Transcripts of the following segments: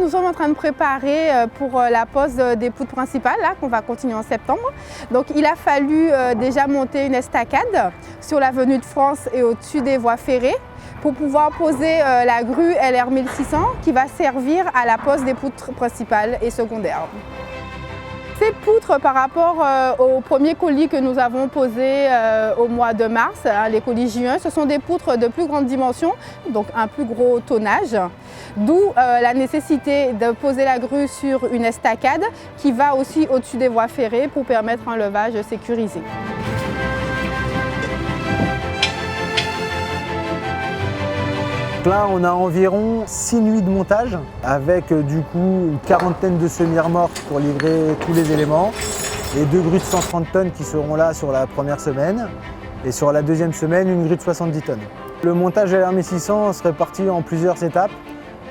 nous sommes en train de préparer pour la pose des poutres principales qu'on va continuer en septembre. Donc il a fallu déjà monter une estacade sur l'avenue de France et au-dessus des voies ferrées pour pouvoir poser la grue LR 1600 qui va servir à la pose des poutres principales et secondaires. Ces poutres, par rapport au premier colis que nous avons posé au mois de mars, les colis J1, ce sont des poutres de plus grande dimension, donc un plus gros tonnage, d'où la nécessité de poser la grue sur une estacade qui va aussi au-dessus des voies ferrées pour permettre un levage sécurisé. Là, on a environ 6 nuits de montage avec du coup une quarantaine de semi-remorques pour livrer tous les éléments et 2 grues de 130 tonnes qui seront là sur la première semaine et sur la deuxième semaine une grue de 70 tonnes. Le montage LR 1600 se répartit en plusieurs étapes.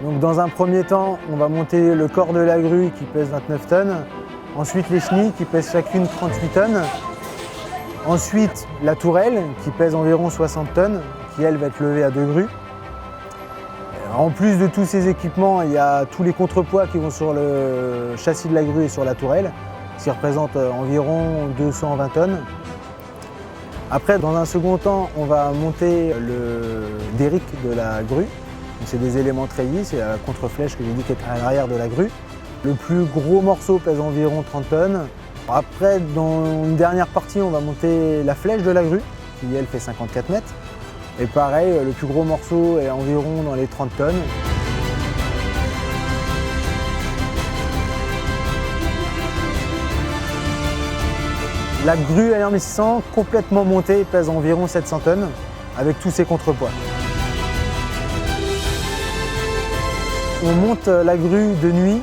Donc, dans un premier temps, on va monter le corps de la grue qui pèse 29 tonnes, ensuite les chenilles qui pèsent chacune 38 tonnes, ensuite la tourelle qui pèse environ 60 tonnes qui elle va être levée à 2 grues. En plus de tous ces équipements, il y a tous les contrepoids qui vont sur le châssis de la grue et sur la tourelle, qui représentent environ 220 tonnes. Après, dans un second temps, on va monter le derrick de la grue. C'est des éléments treillis, c'est la contre-flèche que j'ai dit qui est à l'arrière de la grue. Le plus gros morceau pèse environ 30 tonnes. Après, dans une dernière partie, on va monter la flèche de la grue, qui elle fait 54 mètres. Et pareil, le plus gros morceau est environ dans les 30 tonnes. La grue LR 1600 complètement montée pèse environ 700 tonnes avec tous ses contrepoids. On monte la grue de nuit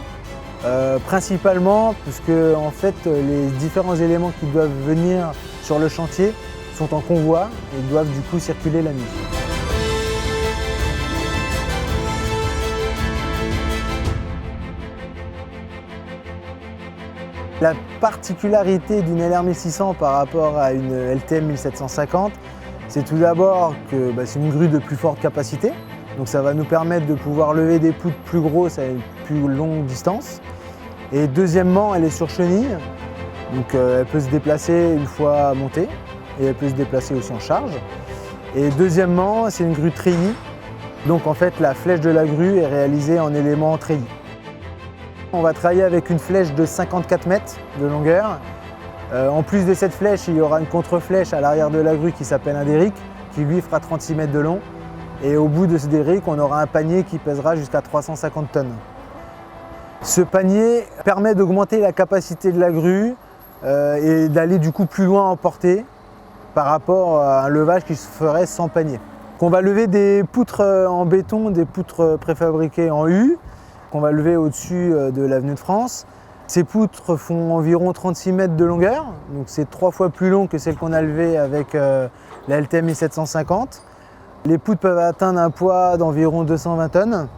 principalement parce que en fait, les différents éléments qui doivent venir sur le chantier sont en convoi et doivent du coup circuler la nuit. La particularité d'une LR 1600 par rapport à une LTM 1750, c'est tout d'abord que c'est une grue de plus forte capacité. Donc ça va nous permettre de pouvoir lever des poutres plus grosses à une plus longue distance. Et deuxièmement, elle est sur chenille, donc elle peut se déplacer une fois montée. Et elle peut se déplacer aussi en charge. Et deuxièmement, c'est une grue treillis. Donc en fait, la flèche de la grue est réalisée en éléments treillis. On va travailler avec une flèche de 54 mètres de longueur. En plus de cette flèche, il y aura une contre-flèche à l'arrière de la grue qui s'appelle un derrick, qui lui fera 36 mètres de long. Et au bout de ce derrick, on aura un panier qui pèsera jusqu'à 350 tonnes. Ce panier permet d'augmenter la capacité de la grue et d'aller du coup plus loin en portée par rapport à un levage qui se ferait sans panier. On va lever des poutres en béton, des poutres préfabriquées en U, qu'on va lever au-dessus de l'avenue de France. Ces poutres font environ 36 mètres de longueur, donc c'est 3 fois plus long que celles qu'on a levées avec la LTM 1750. Les poutres peuvent atteindre un poids d'environ 220 tonnes,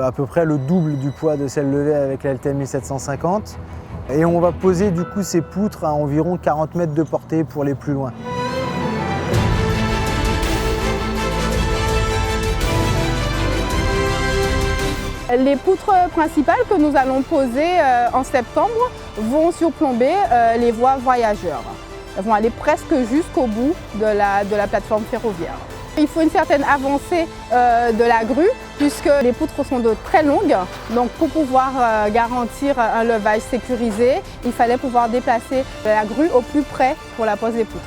à peu près le double du poids de celles levées avec la LTM 1750. Et on va poser du coup ces poutres à environ 40 mètres de portée pour les plus loin. Les poutres principales que nous allons poser en septembre vont surplomber les voies voyageurs. Elles vont aller presque jusqu'au bout de la plateforme ferroviaire. Il faut une certaine avancée de la grue puisque les poutres sont de très longues. Donc pour pouvoir garantir un levage sécurisé, il fallait pouvoir déplacer la grue au plus près pour la pose des poutres.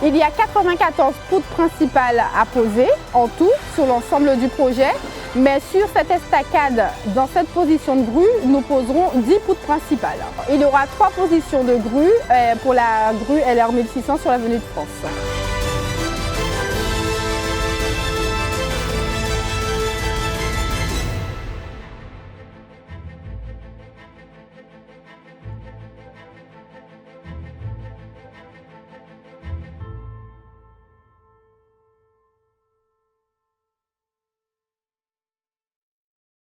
Il y a 94 poutres principales à poser en tout sur l'ensemble du projet. Mais sur cette estacade, dans cette position de grue, nous poserons 10 poutres principales. Il y aura 3 positions de grue pour la grue LR 1600 sur l'avenue de France.